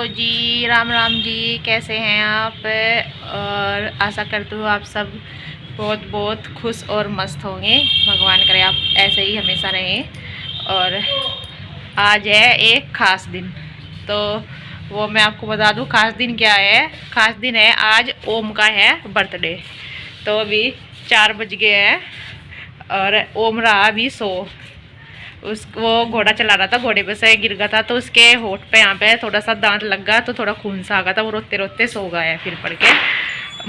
Hello जी, राम राम जी, कैसे हैं आप? और आशा करती हूँ आप सब बहुत बहुत खुश और मस्त होंगे। भगवान करे आप ऐसे ही हमेशा रहें। और आज है एक ख़ास दिन, तो वो मैं आपको बता दूँ ख़ास दिन क्या है। ख़ास दिन है आज ओम का है बर्थडे। तो अभी 4 बज गए हैं और ओम रहा अभी सो। वो घोड़ा चला रहा था, घोड़े पे से गिर गया था तो उसके होठ पे यहाँ पे थोड़ा सा दांत लग गया तो थोड़ा खून सा आ गया था। वो रोते रोते सो गया है फिर पड़ के।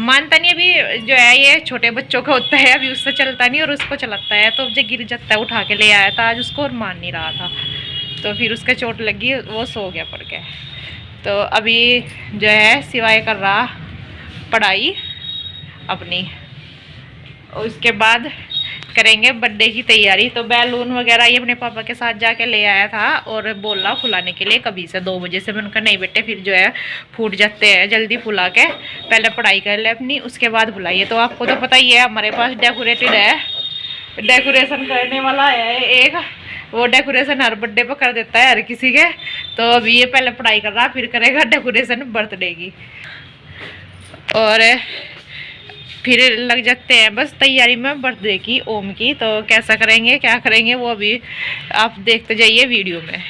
मानता नहीं अभी, जो है ये छोटे बच्चों का होता है, अभी उससे चलता नहीं और उसको चलाता है। तो जब गिर जाता है उठा के ले आया था आज उसको और मान नहीं रहा था, तो फिर उसके चोट लगी, वो सो गया पड़ के। तो अभी जो है सिवाय कर रहा पढ़ाई अपनी, और उसके बाद करेंगे बर्थडे की तैयारी। तो बैलून वगैरह ये अपने पापा के साथ जाके ले आया था और बोला फुलाने के लिए कभी से 2 बजे से। मैंने कहा नहीं बेटे फिर जो है फूट जाते हैं, जल्दी फुला के पहले पढ़ाई कर ले अपनी, उसके बाद बुलाइए। तो आपको तो पता ही है हमारे पास डेकोरेटेड है, डेकोरेशन करने वाला है एक, वो डेकोरेशन हर बर्थडे पर कर देता है हर किसी के। तो अभी ये पहले पढ़ाई कर रहा फिर करेगा डेकोरेशन बर्थडे की, और फिर लग जाते हैं बस तैयारी में बर्थडे की ओम की। तो कैसा करेंगे क्या करेंगे वो अभी आप देखते जाइए वीडियो में।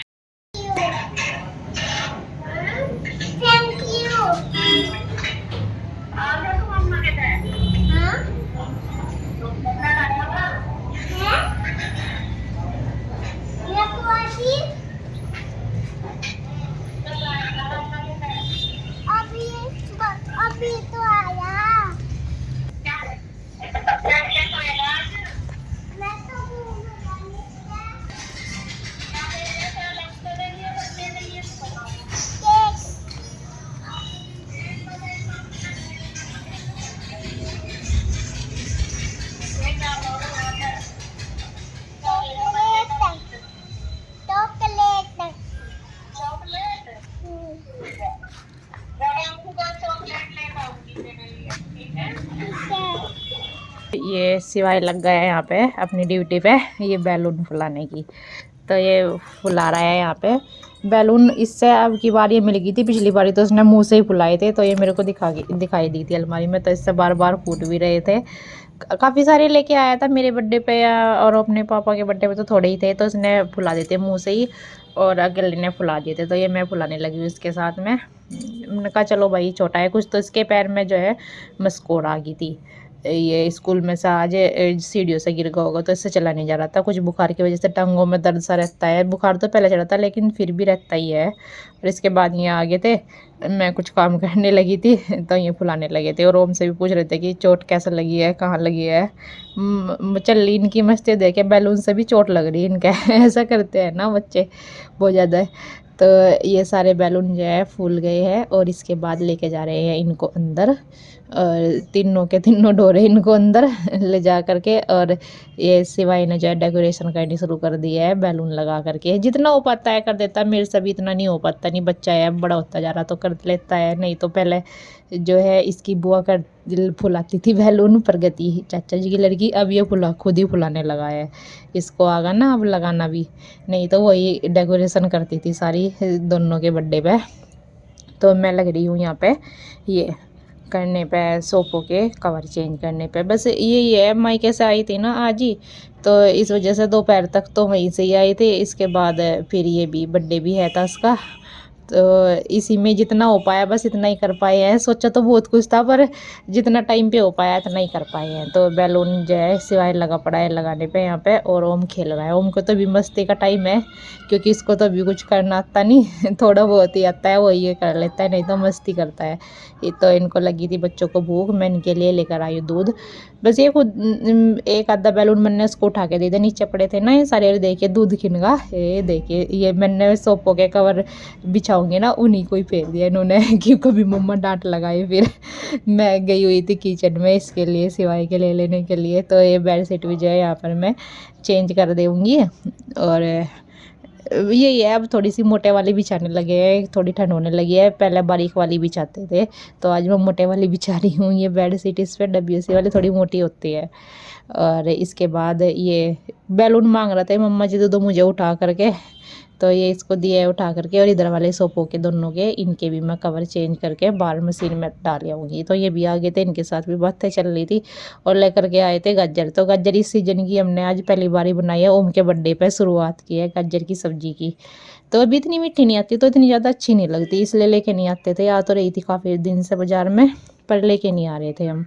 अभी तो आया ये सिवाय लग गया है यहाँ पे अपनी ड्यूटी पे, ये बैलून फुलाने की। तो ये फुला रहा है यहाँ पे बैलून। इससे अब की बार ये मिल गई थी, पिछली बारी तो उसने मुंह से ही फुलाए थे, तो ये मेरे को दिखाई दी थी अलमारी में। तो इससे बार बार फूट भी रहे थे। काफ़ी सारे लेके आया था मेरे बर्थडे पे और अपने पापा के बर्थडे पे तो थोड़े ही थे, तो उसने फुला देते मुँह से ही और अगले ने फुला दिए थे। तो ये मैं फुलाने लगी उसके साथ में। मैंने कहा चलो भाई छोटा है कुछ। तो इसके पैर में जो है मस्कोड़ आ गई थी, ये स्कूल में से आज सीढ़ियों से गिर गया होगा तो इससे चला नहीं जा रहा था। कुछ बुखार की वजह से टांगों में दर्द सा रहता है, बुखार तो पहले चढ़ा था लेकिन फिर भी रहता ही है। और इसके बाद ये आगे थे, मैं कुछ काम करने लगी थी तो ये फुलाने लगे थे और ओम से भी पूछ रहे थे कि चोट कैसे लगी है, कहाँ लगी है। चल इनकी मस्ती देखे बैलून से भी चोट लग रही है इनका ऐसा करते हैं ना बच्चे बहुत ज़्यादा। तो ये सारे बैलून जो है फूल गए हैं और इसके बाद लेके जा रहे हैं इनको अंदर, और तीनों के तीनों डोरे इनको अंदर ले जा करके। और ये सिवाय ने जो है डेकोरेशन करनी शुरू कर दी है बैलून लगा करके। जितना हो पाता है कर देता है, मेरे से भी इतना नहीं हो पाता, नहीं बच्चा है बड़ा होता जा रहा तो कर लेता है, नहीं तो पहले जो है इसकी बुआ कर फुलाती थी बैलून, प्रगति चाचा जी की लड़की, अब ये खुद ही फुलाने लगा है। इसको आगा ना अब लगाना भी, नहीं तो वही डेकोरेशन करती थी सारी दोनों के बर्थडे पे। तो मैं लग रही हूँ यहाँ पे ये करने पे, सोफ़ों के कवर चेंज करने पे। बस यही है, मायके से आई थी ना आज ही, तो इस वजह से दोपहर तक तो वहीं से ही आए थे। इसके बाद फिर ये भी बर्थडे भी है था उसका, तो इसी में जितना हो पाया बस इतना ही कर पाए हैं। सोचा तो बहुत कुछ था पर जितना टाइम पे हो पाया इतना ही कर पाए हैं। तो बैलून जो है सिवाय लगा पड़ा है लगाने पे यहाँ पे, और ओम खेल रहा है। ओम को तो भी मस्ती का टाइम है क्योंकि इसको तो अभी कुछ करना आता नहीं थोड़ा बहुत ही आता है, वो ये कर लेता है, नहीं तो मस्ती करता है। ये तो इनको लगी थी बच्चों को भूख, मैं इनके लिए लेकर आई दूध। बस ये खुद एक आधा बैलून मैंने उसको उठा के दे दिया, नीचे पड़े थे ना ये सारे, देखिए दूध खिनगा। ये देखिए ये मैंने सोफ़ों के कवर बिछाऊंगे ना उन्हीं को ही फेर दिया इन्होंने कि कभी मम्मा डांट लगाए। फिर मैं गई हुई थी किचन में इसके लिए सिवाय के ले लेने के लिए। तो ये बेड शीट भी जो है यहाँ पर मैं चेंज कर दूँगी। और यही है, अब थोड़ी सी मोटे वाली बिछाने लगे हैं, थोड़ी ठंड होने लगी है, पहले बारीक वाली बिछाते थे तो आज मैं मोटे वाली बिछा रही हूँ। ये बेड शीट इस पर डब्ल्यूसी वाली थोड़ी मोटी होती है। और इसके बाद ये बैलून मांग रहा था मम्मा जी, तो मुझे उठा करके तो ये इसको दिया है उठा करके, और इधर वाले सोफों के दोनों के इनके भी मैं कवर चेंज करके बाहर मशीन में डाल आऊँगी। तो ये भी आ गए थे, इनके साथ भी बातें चल रही थी, और लेकर के आए थे गाजर। तो गाजर इस सीजन की हमने आज पहली बार ही बनाई है, ओम के बर्थडे पे शुरुआत की है गाजर की सब्जी की। तो अभी इतनी मीठी नहीं आती, तो इतनी ज़्यादा अच्छी नहीं लगती, इसलिए लेके नहीं आते थे। आ तो रही थी काफ़ी दिन से बाज़ार में, पर लेके नहीं आ रहे थे हम।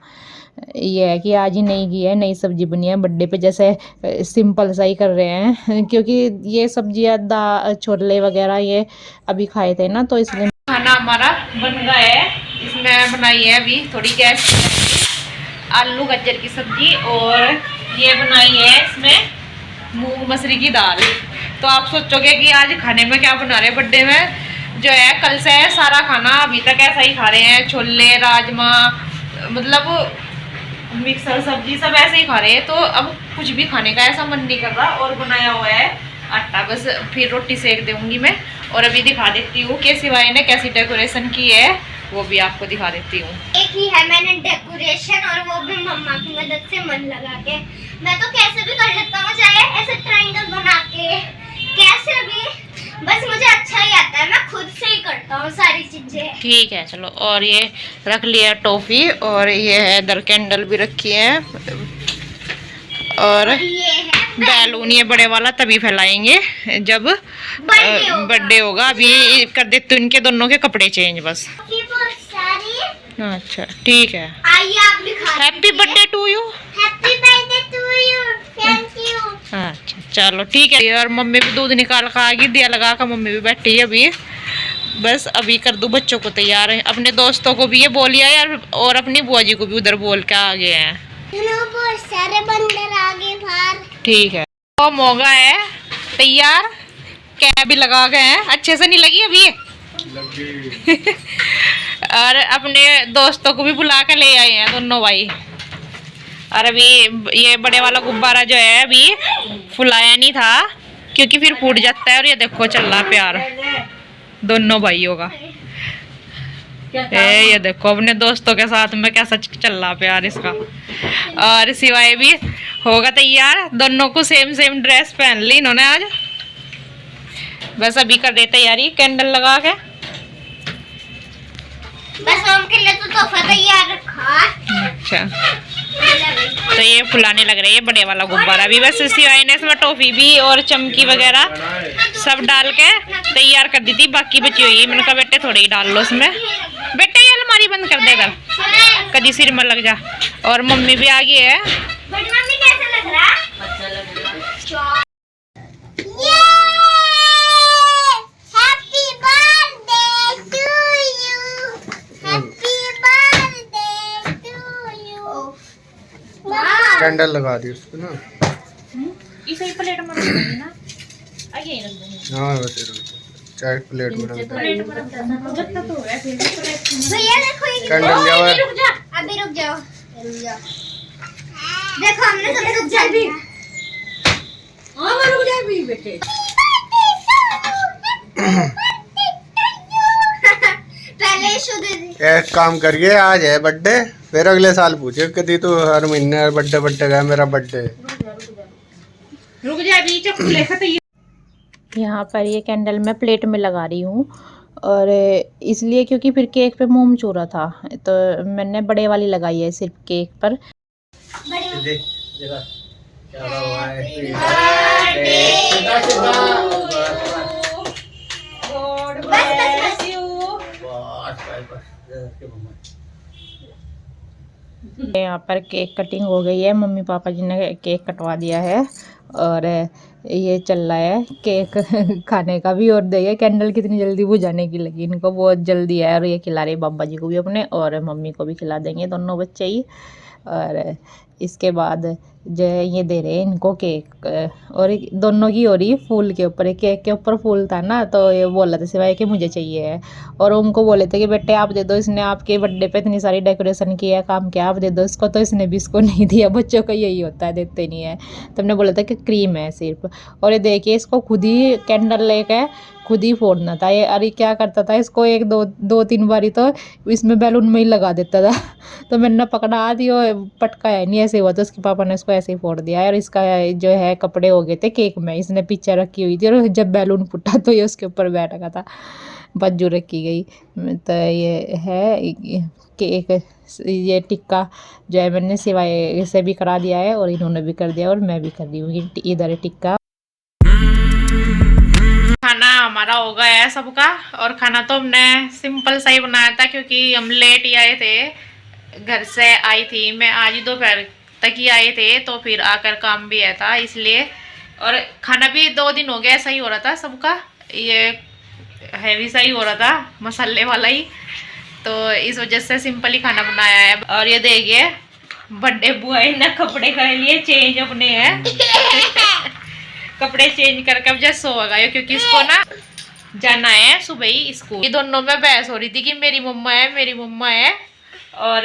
ये है कि आज ही नई की है, नई सब्जी बनी है बर्थडे पे, जैसे सिंपल सा ही कर रहे हैं क्योंकि ये सब्जियाँ छोले वगैरह ये अभी खाए थे ना, तो इसलिए। खाना हमारा बन गया है, इसमें बनाई है अभी थोड़ी गैस आलू गाजर की सब्जी, और ये बनाई है इसमें मूंग मसरी की दाल। तो आप सोचोगे कि आज खाने में क्या बना रहे हैं बर्थडे में। जो है कल से है सारा खाना अभी तक ऐसा ही खा रहे हैं, छोले राजमा मतलब मिक्सर सब्जी सब ऐसे ही खा रहे हैं। तो अब कुछ भी खाने का ऐसा मन नहीं कर रहा, और बनाया हुआ है आटा, बस फिर रोटी सेक दूंगी मैं। और अभी दिखा देती हूँ कि सिवाय ने कैसी डेकोरेशन की है, वो भी आपको दिखा देती हूँ। एक ही है मैंने डेकोरेशन, और वो भी मम्मा की मदद से मन लगा के। मैं तो कैसे भी कर लेता हूँ, चाहे ऐसे ट्रायंगल बना के, कैसे भी, बस मुझे अच्छा ही आता है, मैं खुद से ही करता हूँ सारी चीजें। ठीक है चलो। और ये रख लिया टॉफी, और ये है इधर कैंडल भी रखी है, और ये है बैलून ये बड़े वाला तभी फैलाएंगे जब बर्थडे होगा। अभी कर देते इनके दोनों के कपड़े चेंज बस। अच्छा ठीक है, आइए आप दिखा। Happy birthday to you. Happy birthday to you, thank you. अच्छा चलो ठीक है। और मम्मी भी दूध निकाल कर आ गई, दिया लगा कर मम्मी भी बैठी है अभी। बस अभी कर दूं बच्चों को तैयार है, अपने दोस्तों को भी ये बोलिया यार, और अपनी बुआ जी को भी उधर बोल के आ गए हैं। बहुत सारे बंदर आ गए बाहर। ठीक है। तो मोगा है तैयार, कैप भी लगा गए हैं, अच्छे से नहीं लगी अभी लगी। और अपने दोस्तों को भी बुला के ले आए हैं दोनों भाई। और अभी ये बड़े वाला गुब्बारा जो है अभी फुलाया नहीं था, क्योंकि फिर फूट जाता है। और ये देखो चल रहा प्यार दोनों भाइयों का। ये देखो अपने दोस्तों के साथ में कैसा चल रहा प्यार इसका। और सिवाय भी होगा तैयार, दोनों को सेम सेम ड्रेस पहन ली इन्होंने आज। बस अभी कर दे तैयारी कैंडल लगा के। बस ओम के लिए तो तोहफा तैयार रखा। अच्छा तो ये फुलाने लग रही है बड़े वाला गुब्बारा भी। बस सिवाय ने इसमें टॉफी भी और चमकी वगैरह सब डाल के तैयार कर दी थी, बाकी बची हुई। मैंने कहा बेटे थोड़ी ही डाल लो इसमें, बेटे ये अलमारी बंद कर देगा कभी सिर में लग जा। और मम्मी भी आ गई है। बड़ी मम्मी कैसा लग रहा? अच्छा लग रहा। Happy birthday to you, happy birthday to you. Candle लगा दी उसको ना, इसे प्लेट में रख देंगे ना, आगे रख देंगे। हाँ वैसे चाय प्लेट में रख दो। भैया देखो ये कैंडल लिया हुआ है। अभी रुक जाओ, देखो हमने सब कुछ जल दिया। हाँ मैं रुक जाए भी बेटे। पहले शुद्ध दी। एक काम करिए, आज है बर्थडे, फिर अगले साल पूछे कभी तो हर महीने बर्थडे बर्थडे का मेरा बर्थडे। रुक जाए भी चक्कू लेकर। यहाँ पर ये कैंडल मैं प्लेट में लगा रही हूँ, और इसलिए क्योंकि फिर केक पे मोम चूरा था, तो मैंने बड़े वाली लगाई है सिर्फ केक पर। यहाँ पर केक कटिंग हो गई है, मम्मी पापा जी ने केक कटवा दिया है, और ये चल रहा है केक खाने का भी। और देखिए कैंडल कितनी जल्दी बुझाने की लगी इनको, बहुत जल्दी है। और ये खिला रहे बाबा जी को भी अपने, और मम्मी को भी खिला देंगे दोनों बच्चे ही। और इसके बाद जो है ये दे रहे हैं इनको केक, और दोनों की हो रही है फूल के ऊपर। केक के ऊपर फूल था ना, तो ये बोला था सिवाय कि मुझे चाहिए है। और उनको बोले थे कि बेटे आप दे दो, इसने आपके बर्थडे पे इतनी सारी डेकोरेशन की है, काम किया, आप दे दो इसको। तो इसने भी इसको नहीं दिया, बच्चों का यही होता है, देते नहीं है। तो हमने बोला था कि क्रीम है सिर्फ। और ये देखिए इसको खुद ही कैंडल लेके खुद ही फोड़ना था ये। अरे क्या करता था इसको, एक दो तीन बारी तो इसमें बैलून में ही लगा देता था। तो मैंने पकड़ा दिया, पटकाया नहीं, ऐसे हुआ तो उसके पापा ने इसको ऐसे ही फोड़ दिया। और इसका जो है कपड़े हो गए थे केक में, इसने पीछे रखी हुई थी और जब बैलून फूटा तो ये उसके ऊपर बैठ गया था, बज्जू रखी गई। तो ये है केक, ये टिक्का जो है मैंने सिवाय से भी करा दिया है और इन्होंने भी कर दिया और मैं भी कर दी हूँ। इधर है टिक्का। खाना हमारा हो गया है सबका, और खाना तो हमने सिंपल सा ही बनाया था क्योंकि हम लेट ही आए थे, घर से आई थी मैं आज ही दोपहर तक ही आए थे, तो फिर आकर काम भी आया था इसलिए। और खाना भी 2 दिन हो गया ऐसा ही हो रहा था सबका, ये हैवी सा ही हो रहा था, मसाले वाला ही, तो इस वजह से सिंपल ही खाना बनाया है। और ये देखिए बर्थडे बॉय ने कपड़े कर लिए चेंज अपने हैं। कपड़े चेंज करके अब जैसे होगा क्योंकि इसको ना जाना है सुबह ही स्कूल। ये दोनों में बहस हो रही थी कि मेरी मम्मा है मेरी मम्मा है, और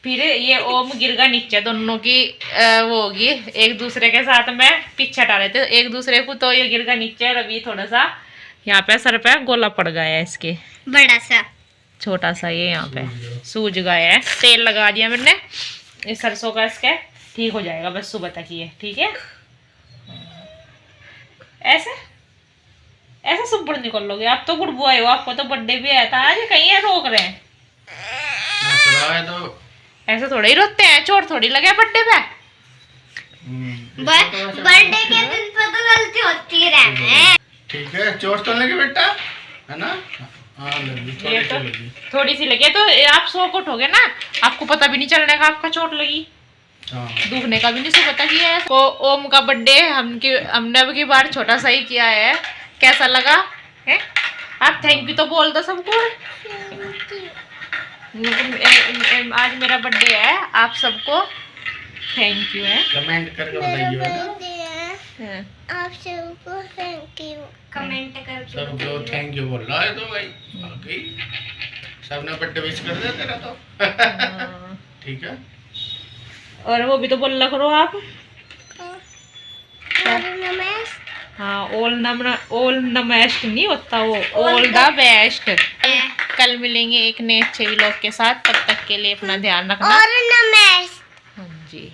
फिर ये ओम गिरगा नीचे, दोनों की वो होगी एक दूसरे के साथ में पीछे हटा रहे थे एक दूसरे को, तो ये गिरगा नीचे और अभी थोड़ा सा यहाँ पे सर पे गोला पड़ गया है इसके, बड़ा सा छोटा सा ये यहाँ पे सूज गया है। तेल लगा दिया मैंने इस सरसों का, इसके ठीक हो जाएगा बस सुबह तक ये, ठीक है। ऐसे ऐसे सब निकल लोगे आप तो, गुड बॉय हो, आपको तो बर्थडे भी आया था आज, कहीं है रोक रहे हैं। तो ऐसे थोड़े ही रोते हैं, चोट थोड़ी लगे बर्थडे पे। बर्थडे के दिन पर तो गलती होती रहे। ठीक है, चोट तो लगी बेटा, है ना? हाँ लगी, थोड़ी सी लगी तो आप सो को उठोगे ना, आपको पता भी नहीं चलने का आपका चोट लगी, दुखने का भी नहीं सो पता किया है। तो ओम का बर्थडे हमने अब की बार छोटा सा ही किया है, कैसा लगा है? आप थैंक यू तो बोल दो सबको। आज मेरा बर्थडे है, आप सबको थैंक यू है, कमेंट करके बताइए। आप सबको थैंक यू कमेंट करके सब जो थैंक यू बोल रहा है तो भाई बाकी सबने बर्थडे विश कर दिया तेरा तो। ठीक है, और वो भी तो बोल रहा करो आप। हाँ ओल नमस्क नहीं होता वो, ओल द बेस्ट। कल मिलेंगे एक नए अच्छे व्लॉग के साथ, तब तक के लिए अपना ध्यान रखना। और नमस्ते। हाँ जी।